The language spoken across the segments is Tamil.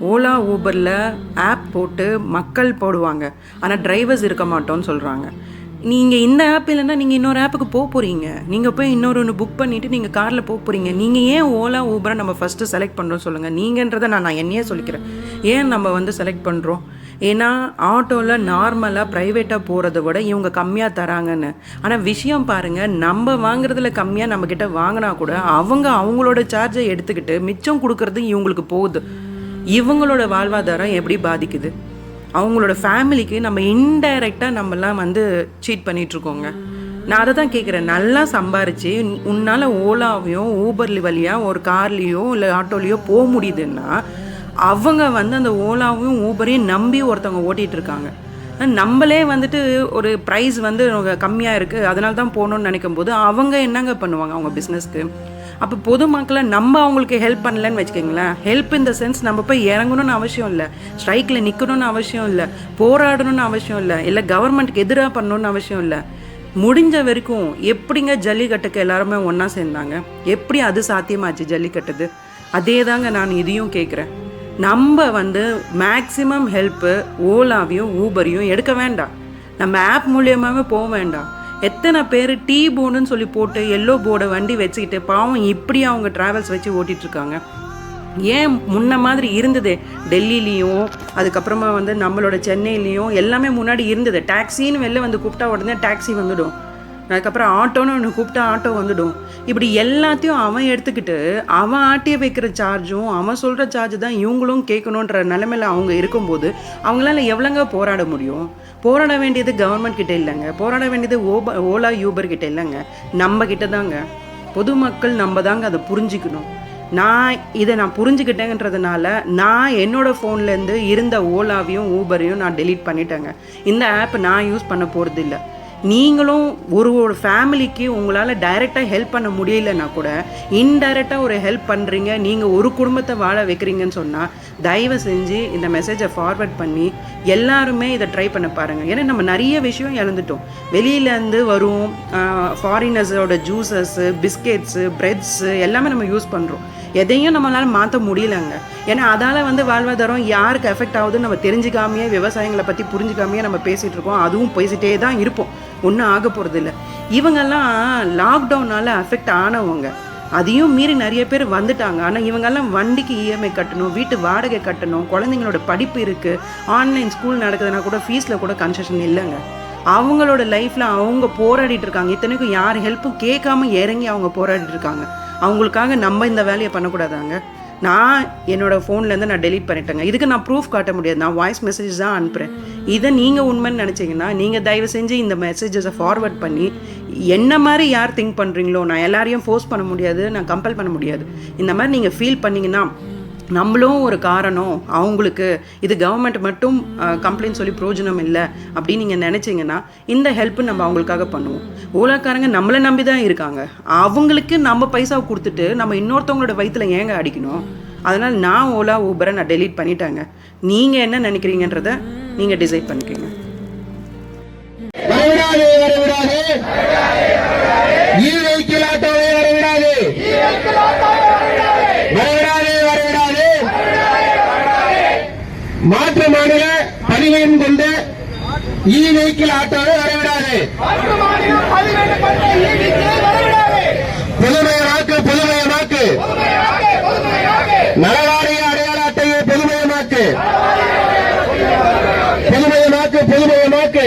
ஓலா ஊபரில் ஆப் போட்டு மக்கள் போடுவாங்க, ஆனால் டிரைவர்ஸ் இருக்க மாட்டோன்னு சொல்கிறாங்க. நீங்கள் இந்த ஆப் இல்லைன்னா நீங்கள் இன்னொரு ஆப்புக்கு போக போகிறீங்க. நீங்கள் போய் இன்னொரு ஒன்று புக் பண்ணிவிட்டு நீங்கள் காரில் போக போகிறீங்க. நீங்கள் ஏன் ஓலா ஊபரை நம்ம ஃபஸ்ட்டு செலக்ட் பண்ணுறோம் சொல்லுங்கள். நீங்கன்றதை நான் என்னையே சொல்லிக்கிறேன். ஏன் நம்ம செலக்ட் பண்ணுறோம்? ஏன்னா ஆட்டோவில் நார்மலாக ப்ரைவேட்டாக போகிறத விட இவங்க கம்மியாக தராங்கன்னு. ஆனால் விஷயம் பாருங்கள், நம்ம வாங்குறதுல கம்மியாக நம்மக்கிட்ட வாங்கினா கூட அவங்களோட சார்ஜை எடுத்துக்கிட்டு மிச்சம் கொடுக்கறது இவங்களுக்கு போகுது. இவங்களோட வாழ்வாதாரம் எப்படி பாதிக்குது? அவங்களோட ஃபேமிலிக்கு நம்ம இன்டைரக்டாக நம்மலாம் சீட் பண்ணிகிட்ருக்கோங்க. நான் அதை தான் கேட்குறேன். நல்லா சம்பாரித்து உன்னால் ஓலாவையோ ஊபர்லி வழியாக ஒரு கார்லேயோ இல்லை ஆட்டோலேயோ போக முடியுதுன்னா அவங்க அந்த ஓலாவையும் ஊபரையும் நம்பி ஒருத்தவங்க ஓட்டிகிட்டு இருக்காங்க. நம்மளே ஒரு ப்ரைஸ் கம்மியாக இருக்குது அதனால தான் போகணுன்னு நினைக்கும் போது அவங்க என்னங்க பண்ணுவாங்க அவங்க பிஸ்னஸ்க்கு? அப்போ பொதுமக்களை நம்ம அவங்களுக்கு ஹெல்ப் பண்ணலன்னு வச்சுக்கோங்களேன். ஹெல்ப் இந்த சென்ஸ் நம்ம போய் இறங்கணும்னு அவசியம் இல்லை, ஸ்ட்ரைக்கில் நிற்கணும்னு அவசியம் இல்லை, போராடணும்னு அவசியம் இல்லை கவர்மெண்ட்டுக்கு எதிராக பண்ணணும்னு அவசியம் இல்லை. முடிஞ்ச வரைக்கும் எப்படிங்க ஜல்லிக்கட்டுக்கு எல்லாருமே ஒன்றா சேர்ந்தாங்க? எப்படி அது சாத்தியமாச்சு ஜல்லிக்கட்டுது? அதே தாங்க நான் இதையும் கேட்குறேன். நம்ம மேக்ஸிமம் ஹெல்ப்பு ஓலாவையும் ஊபரையும் எடுக்க வேண்டாம். நம்ம ஆப் மூலியமாகவே போக வேண்டாம். எத்தனை பேர் டீ போர்டுன்னு சொல்லி போட்டு எல்லோ போர்டை வண்டி வச்சுக்கிட்டு பாவம் இப்படி அவங்க ட்ராவல்ஸ் வச்சு ஓட்டிகிட்ருக்காங்க. ஏன் முன்ன மாதிரி இருந்தது டெல்லிலையும் அதுக்கப்புறமா நம்மளோட சென்னையிலையும் எல்லாமே முன்னாடி இருந்தது. டாக்ஸின்னு வெளில கூப்பிட்டா உடனே டாக்ஸி வந்துடும். அதுக்கப்புறம் ஆட்டோன்னு ஒன்று கூப்பிட்டா ஆட்டோ வந்துடும். இப்படி எல்லாத்தையும் அவன் எடுத்துக்கிட்டு அவன் ஆட்டிய வைக்கிற சார்ஜும் அவன் சொல்கிற சார்ஜ் தான் இவங்களும் கேட்கணுன்ற நிலைமையில் அவங்க இருக்கும்போது அவங்களால எவ்வளோங்க போராட முடியும்? போராட வேண்டியது கவர்மெண்ட் கிட்டே இல்லைங்க, போராட வேண்டியது ஓலா யூபர் கிட்டே இல்லைங்க, நம்ம கிட்ட தாங்க. பொதுமக்கள் நம்ம தாங்க அதை புரிஞ்சிக்கணும். நான் புரிஞ்சுக்கிட்டேங்கன்றதுனால நான் என்னோடய ஃபோன்லேருந்து இருந்த ஓலாவையும் ஊபரையும் நான் டெலீட் பண்ணிட்டேங்க. இந்த ஆப் நான் யூஸ் பண்ண போகிறது இல்லை. நீங்களும் ஒரு ஃபேமிலிக்கு உங்களால் டைரெக்டாக ஹெல்ப் பண்ண முடியலன்னா கூட இன்டைரக்டாக ஒரு ஹெல்ப் பண்ணுறீங்க, நீங்கள் ஒரு குடும்பத்தை வாழ வைக்கிறீங்கன்னு சொன்னால் தயவு செஞ்சு இந்த மெசேஜை ஃபார்வர்ட் பண்ணி எல்லாருமே இதை ட்ரை பண்ண பாருங்கள். ஏன்னா நம்ம நிறைய விஷயம் இழந்துட்டோம். வெளியிலேருந்து வரும் ஃபாரினர்ஸோட ஜூஸஸ்ஸு, பிஸ்கெட்ஸு, ப்ரெட்ஸு எல்லாமே நம்ம யூஸ் பண்ணுறோம். எதையும் நம்மளால் மாற்ற முடியலங்க. ஏன்னா அதால் வாழ்வாதாரம் யாருக்கு எஃபெக்ட் ஆகுதுன்னு நம்ம தெரிஞ்சுக்காமையே, விவசாயிகளை பற்றி புரிஞ்சுக்காமையே நம்ம பேசிகிட்டு இருக்கோம். அதுவும் பேசிகிட்டே தான் இருப்போம், ஒன்றும் ஆக போகிறது இல்லை. இவங்கெல்லாம் லாக்டவுனால் அஃபெக்ட் ஆனவங்க, அதையும் மீறி நிறைய பேர் வந்துட்டாங்க. ஆனால் இவங்கெல்லாம் வண்டிக்கு இஎம்ஐ கட்டணும், வீட்டு வாடகை கட்டணும், குழந்தைங்களோட படிப்பு இருக்குது, ஆன்லைன் ஸ்கூல் நடக்குதுன்னா கூட ஃபீஸில் கூட கன்செஷன் இல்லைங்க. அவங்களோட லைஃப்பில் அவங்க போராடிட்டு இருக்காங்க. இத்தனைக்கும் யார் ஹெல்ப்பும் கேட்காம இறங்கி அவங்க போராடிட்டு இருக்காங்க. அவங்களுக்காக நம்ம இந்த வேலையை பண்ணக்கூடாதாங்க? நான் என்னோடய ஃபோன்லேருந்து நான் டெலீட் பண்ணிட்டேங்க. இதுக்கு நான் ப்ரூஃப் காட்ட முடியாது, நான் வாய்ஸ் மெசேஜ் தான் அனுப்புகிறேன். இதை நீங்கள் உண்மைன்னு நினச்சிங்கன்னா நீங்கள் தயவு செஞ்சு இந்த மெசேஜஸை ஃபார்வர்ட் பண்ணி என்ன மாதிரி யார் திங்க் பண்ணுறீங்களோ, நான் எல்லாரையும் ஃபோர்ஸ் பண்ண முடியாது, நான் கம்பல் பண்ண முடியாது. இந்த மாதிரி நீங்கள் ஃபீல் பண்ணிங்கன்னா நம்மளும் ஒரு காரணம் அவங்களுக்கு, இது கவர்மெண்ட் மட்டும் கம்ப்ளைண்ட் சொல்லி பிரயோஜனம் இல்லை அப்படின்னு நீங்கள் நினச்சிங்கன்னா இந்த ஹெல்ப்பு நம்ம அவங்களுக்காக பண்ணுவோம். ஓலாக்காரங்க நம்மளை நம்பி தான் இருக்காங்க. அவங்களுக்கு நம்ம பைசா கொடுத்துட்டு நம்ம இன்னொருத்தவங்களோட வயிற்றுல ஏங்க அடிக்கணும்? அதனால் நான் ஓலா ஊபரை நான் டெலீட் பண்ணிட்டாங்க. நீங்கள் என்ன நினைக்கிறீங்கன்றதை நீங்கள் டிசைட் பண்ணிக்கோங்க. மாற்று மாநில பதிவையும் கொண்ட இ வெஹிக்கிள் ஆட்டோவை வரவிடாது. புதுமயமாக்கு புதுமயமாக்கு, நலவாரிய அடையாள அட்டையை புதுமயமாக்கு, புதுமயமாக்கு புதுமயமாக்கு,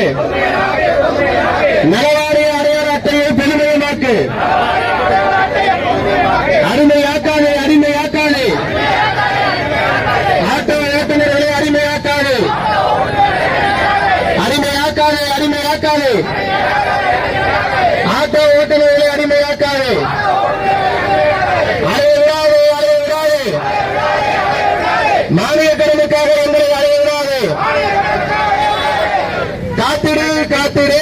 நலவாரிய அடையாள அட்டையை புதுமயமாக்கு, அடிமையாக்காதே அடிமையாக்காதே, ஆட்டோ ஓட்டுநர்களை அடிமையாக்காதே அடிமையாக்காதே அடிமையாக்காதே, ஆட்டோ ஓட்டுநர்களை அடிமையாக்காதே, அடைய விடாதே அடைய விடாதே, மானிய கடனுக்காக எங்களை அடைய விடாதே. காத்திடு காத்திடு